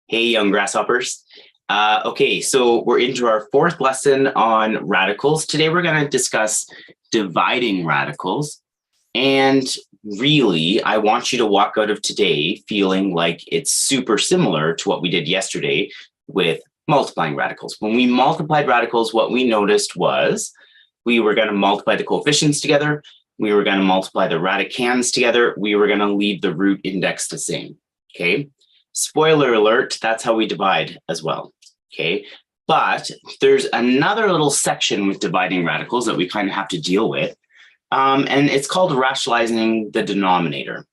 Hey, young grasshoppers. Okay, so we're into our fourth lesson on radicals. Today, we're going to discuss dividing radicals. And really, I want you to walk out of today feeling like it's super similar to what we did yesterday with multiplying radicals. When we multiplied radicals, what we noticed was we were going to multiply the coefficients together. We were going to multiply the radicands together. We were going to leave the root index the same, okay? Spoiler alert, that's how we divide as well, okay? But there's another little section with dividing radicals that we kind of have to deal with, and it's called rationalizing the denominator.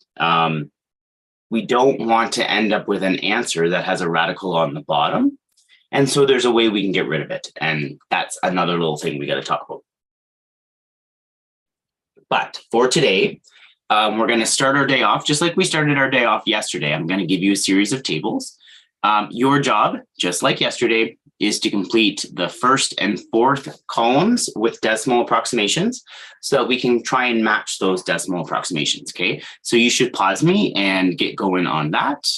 We don't want to end up with an answer that has a radical on the bottom, and so there's a way we can get rid of it, and that's another little thing we got to talk about. But for today, we're going to start our day off just like we started our day off yesterday. I'm going to give you a series of tables. Your job, just like yesterday, is to complete the first and fourth columns with decimal approximations so that we can try and match those decimal approximations, okay? So you should pause me and get going on that.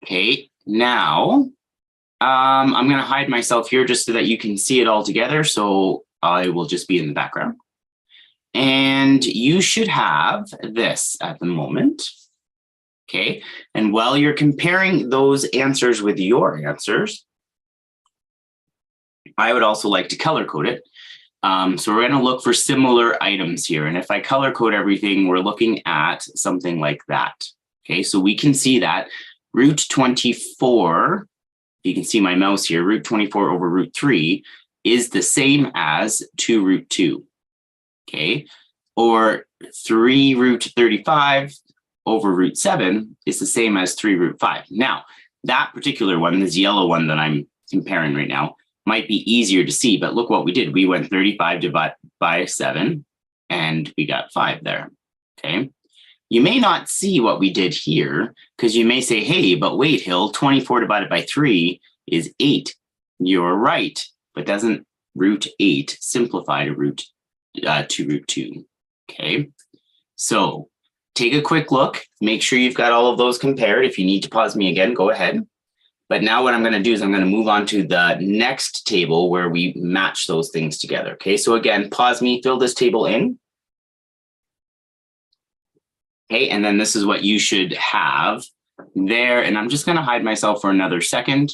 Okay, now I'm going to hide myself here just so that you can see it all together. So I will just be in the background. And you should have this at the moment. Okay. And while you're comparing those answers with your answers, I would also like to color code it. So we're going to look for similar items here. And if I color code everything, we're looking at something like that. Okay. So we can see that root 24, you can see my mouse here, root 24 over root 3 is the same as 2 root 2, okay? Or 3 root 35 over root 7 is the same as 3 root 5. Now, that particular one, this yellow one that I'm comparing right now, might be easier to see, but look what we did. We went 35 divided by 7, and we got 5 there, okay? You may not see what we did here, because you may say, hey, but wait, Hill, 24 divided by 3 is 8. You're right. But doesn't root 8 simplify to root 2, okay? So take a quick look, make sure you've got all of those compared. If you need to pause me again, go ahead. But now what I'm going to do is I'm going to move on to the next table where we match those things together, okay? So again, pause me, fill this table in. Okay, and then this is what you should have there. And I'm just going to hide myself for another second.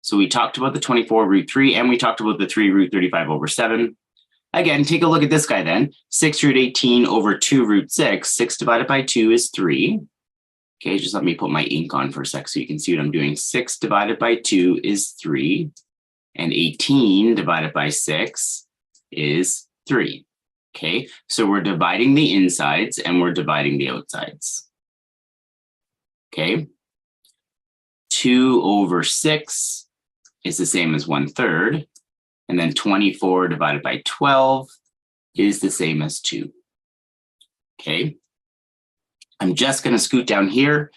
So we talked about the 24 root 3, and we talked about the 3 root 35 over 7. Again, take a look at this guy then. 6 root 18 over 2 root 6. 6 divided by 2 is 3. Okay, just let me put my ink on for a sec so you can see what I'm doing. 6 divided by 2 is 3. And 18 divided by 6 is 3. Okay, so we're dividing the insides and we're dividing the outsides. Okay, 2 over 6 is the same as 1/3. And then 24 divided by 12 is the same as 2. Okay, I'm just going to scoot down here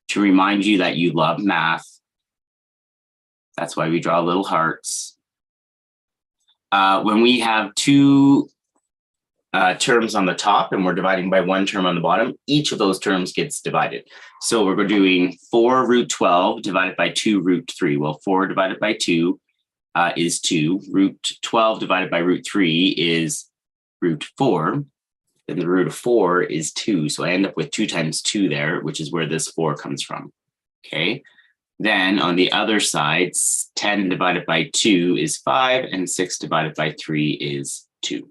to remind you that you love math. That's why we draw little hearts. When we have two terms on the top and we're dividing by one term on the bottom, each of those terms gets divided. So we're doing 4 root 12 divided by 2 root 3. Well, 4 divided by 2 is 2. Root 12 divided by root 3 is root 4. Then the root of 4 is 2. So I end up with 2 times 2 there, which is where this 4 comes from. Okay. Then on the other side, 10 divided by 2 is 5, and 6 divided by 3 is 2.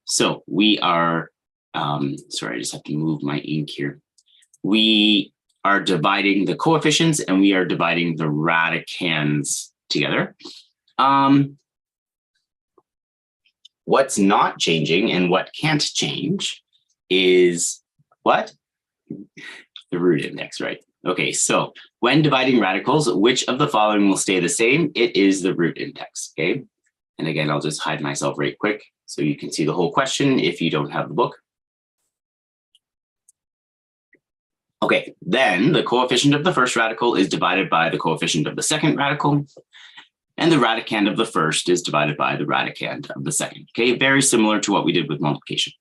So we are, sorry, I just have to move my ink here. We are dividing the coefficients and we are dividing the radicands together. What's not changing and what can't change is what? The root index, right? Okay, so when dividing radicals, which of the following will stay the same? It is the root index, okay? And again, I'll just hide myself right quick so you can see the whole question if you don't have the book. Okay, then the coefficient of the first radical is divided by the coefficient of the second radical, and the radicand of the first is divided by the radicand of the second. Okay, very similar to what we did with multiplication.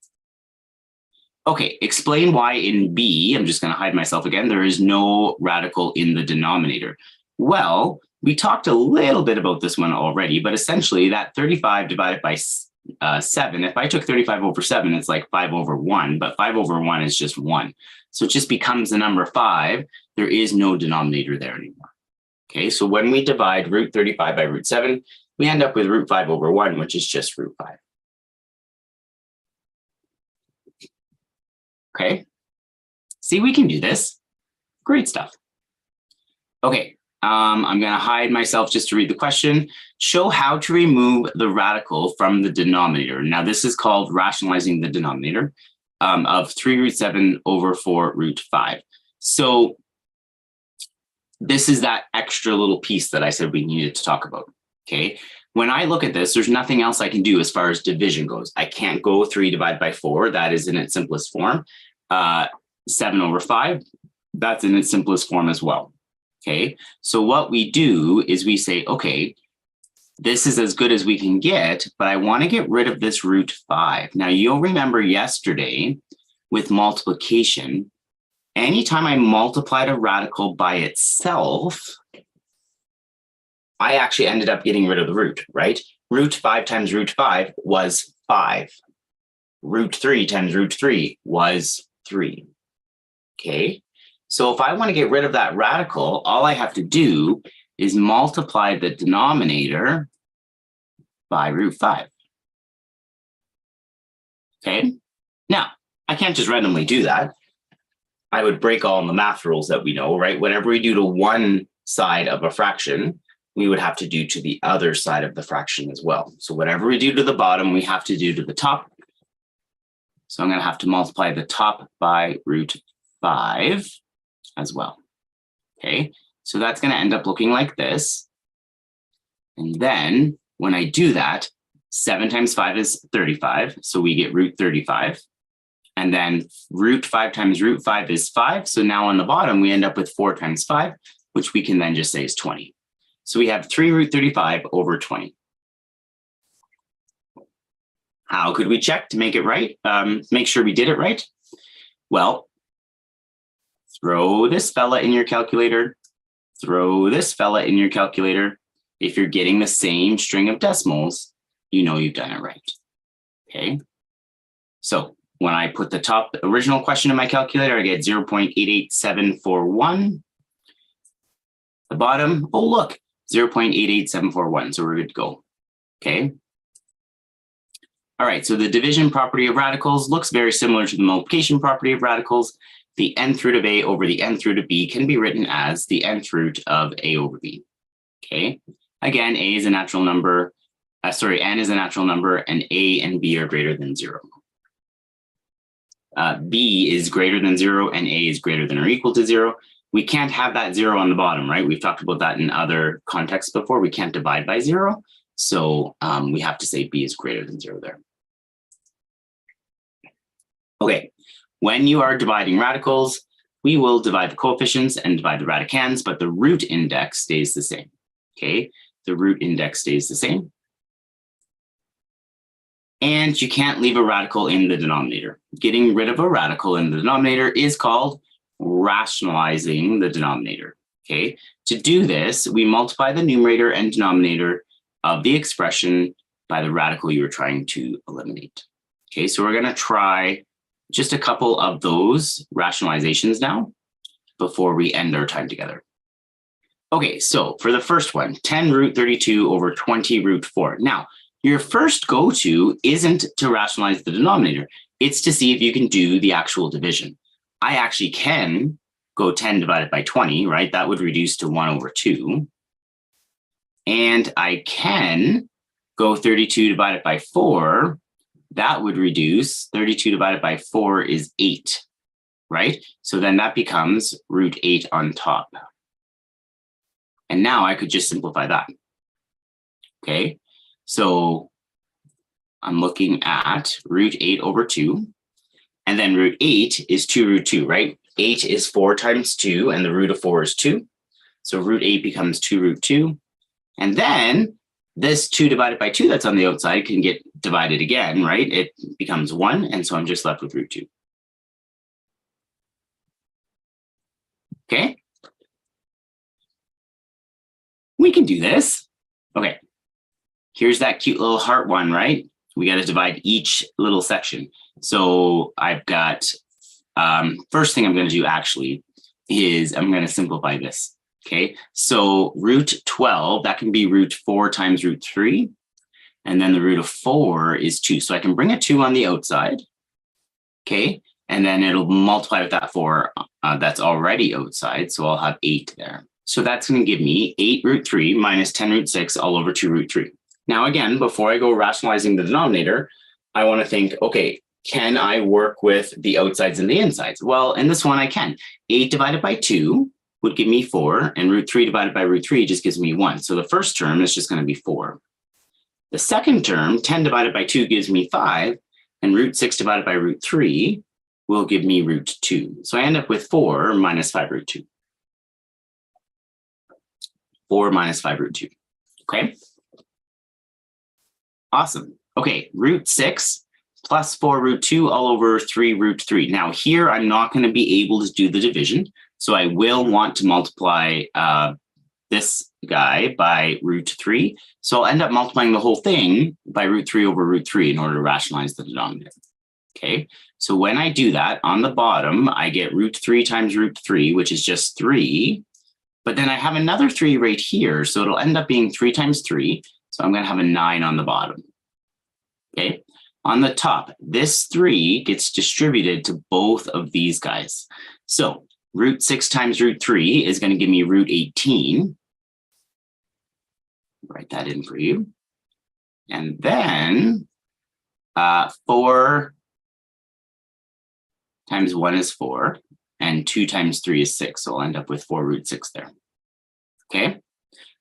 Okay, explain why in B, I'm just going to hide myself again, there is no radical in the denominator. Well, we talked a little bit about this one already, but essentially that 35 divided by 7, if I took 35 over 7, it's like 5 over 1, but 5 over 1 is just 1. So it just becomes the number 5. There is no denominator there anymore. Okay, so when we divide root 35 by root 7, we end up with root 5 over 1, which is just root 5. Okay, see, we can do this. Great stuff. Okay, I'm going to hide myself just to read the question. Show how to remove the radical from the denominator. Now, this is called rationalizing the denominator of 3 root 7 over 4 root 5. So this is that extra little piece that I said we needed to talk about. Okay, when I look at this, there's nothing else I can do as far as division goes. I can't go 3 divided by 4. That is in its simplest form. 7 over 5, that's in its simplest form as well. Okay, so what we do is we say, okay, this is as good as we can get, but I want to get rid of this root 5. Now, you'll remember yesterday with multiplication, anytime I multiplied a radical by itself, I actually ended up getting rid of the root, right? Root 5 times root 5 was 5. Root 3 times root 3 was 3. Okay, so if I want to get rid of that radical, all I have to do is multiply the denominator by root 5. Okay, now I can't just randomly do that. I would break all the math rules that we know, right? Whatever we do to one side of a fraction, we would have to do to the other side of the fraction as well. So whatever we do to the bottom, we have to do to the top. So I'm going to have to multiply the top by root 5 as well. Okay, so that's going to end up looking like this. And then when I do that, 7 times 5 is 35. So we get root 35. And then root 5 times root 5 is 5. So now on the bottom, we end up with 4 times 5, which we can then just say is 20. So we have 3 root 35 over 20. How could we check to make it right? Make sure we did it right? Well, throw this fella in your calculator. Throw this fella in your calculator. If you're getting the same string of decimals, you know you've done it right. Okay. So when I put the top original question in my calculator, I get 0.88741. The bottom, oh look, 0.88741. So we're good to go. Okay. All right, so the division property of radicals looks very similar to the multiplication property of radicals. The nth root of a over the nth root of b can be written as the nth root of a over b. Okay, again, a is a natural number. N is a natural number, and a and b are greater than 0. B is greater than 0, and a is greater than or equal to 0. We can't have that 0 on the bottom, right? We've talked about that in other contexts before. We can't divide by 0. So we have to say b is greater than 0 there. Okay, when you are dividing radicals, we will divide the coefficients and divide the radicands, but the root index stays the same. Okay, the root index stays the same. And you can't leave a radical in the denominator. Getting rid of a radical in the denominator is called rationalizing the denominator. Okay, to do this, we multiply the numerator and denominator of the expression by the radical you're trying to eliminate. Okay, so we're going to try just a couple of those rationalizations now before we end our time together. Okay, so for the first one, 10 root 32 over 20 root 4. Now, your first go-to isn't to rationalize the denominator. It's to see if you can do the actual division. I actually can go 10 divided by 20, right? That would reduce to 1 over 2. And I can go 32 divided by 4. That would reduce. 32 divided by 4 is 8, right? So then that becomes root 8 on top. And now I could just simplify that. Okay, so I'm looking at root 8 over 2. And then root 8 is 2 root 2, right? 8 is 4 times 2, and the root of 4 is 2. So root 8 becomes 2 root 2. And then this 2 divided by 2 that's on the outside can get divided again, right? It becomes 1, and so I'm just left with root 2. Okay. We can do this. Okay. Here's that cute little heart one, right? We got to divide each little section. So I've got, first thing I'm going to do actually is I'm going to simplify this. Okay. So root 12, that can be root 4 times root 3. And then the root of 4 is 2. So I can bring a 2 on the outside. Okay. And then it'll multiply with that 4 that's already outside. So I'll have 8 there. So that's going to give me 8 root 3 minus 10 root 6 all over 2 root 3. Now, again, before I go rationalizing the denominator, I want to think, okay, can I work with the outsides and the insides? Well, in this one, I can. 8 divided by 2 would give me 4, and root 3 divided by root 3 just gives me 1. So the first term is just going to be 4. The second term, 10 divided by 2 gives me 5, and root 6 divided by root 3 will give me root 2. So I end up with 4 minus 5 root 2. 4 minus 5 root 2. Okay. Awesome. Okay, root 6 plus 4 root 2 all over 3 root 3. Now here, I'm not going to be able to do the division. So I will want to multiply this guy by root 3. So I'll end up multiplying the whole thing by root 3 over root 3 in order to rationalize the denominator. Okay, so when I do that, on the bottom, I get root 3 times root 3, which is just 3. But then I have another 3 right here. So it'll end up being 3 times 3. So I'm going to have a 9 on the bottom. Okay. On the top, this 3 gets distributed to both of these guys. So root 6 times root 3 is going to give me root 18. Write that in for you. And then 4 times 1 is 4. And 2 times 3 is 6. So I'll end up with 4 root 6 there. Okay.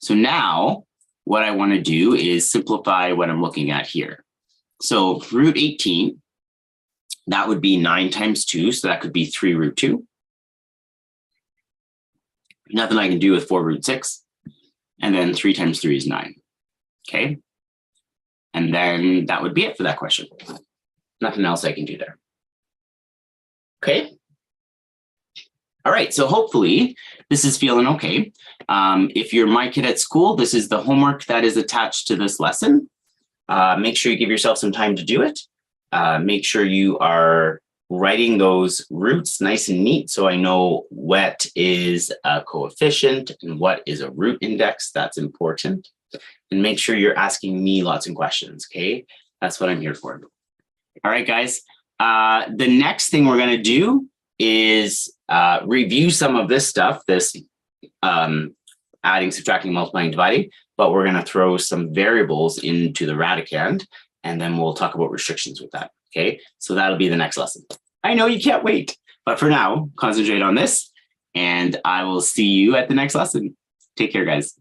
So now what I want to do is simplify what I'm looking at here. So root 18, that would be 9 times 2. So that could be 3 root 2. Nothing I can do with 4 root 6. And then 3 times 3 is 9. Okay. And then that would be it for that question. Nothing else I can do there. Okay. All right, so hopefully this is feeling okay. If you're my kid at school, this is the homework that is attached to this lesson. Make sure you give yourself some time to do it. Make sure you are writing those roots nice and neat so I know what is a coefficient and what is a root index. That's important. And make sure you're asking me lots of questions, okay? That's what I'm here for. All right, guys. The next thing we're going to do is review some of this stuff, this adding, subtracting, multiplying, dividing, but we're going to throw some variables into the radicand, and then we'll talk about restrictions with that. Okay, so that'll be the next lesson. I know you can't wait, but for now, concentrate on this, and I will see you at the next lesson. Take care, guys.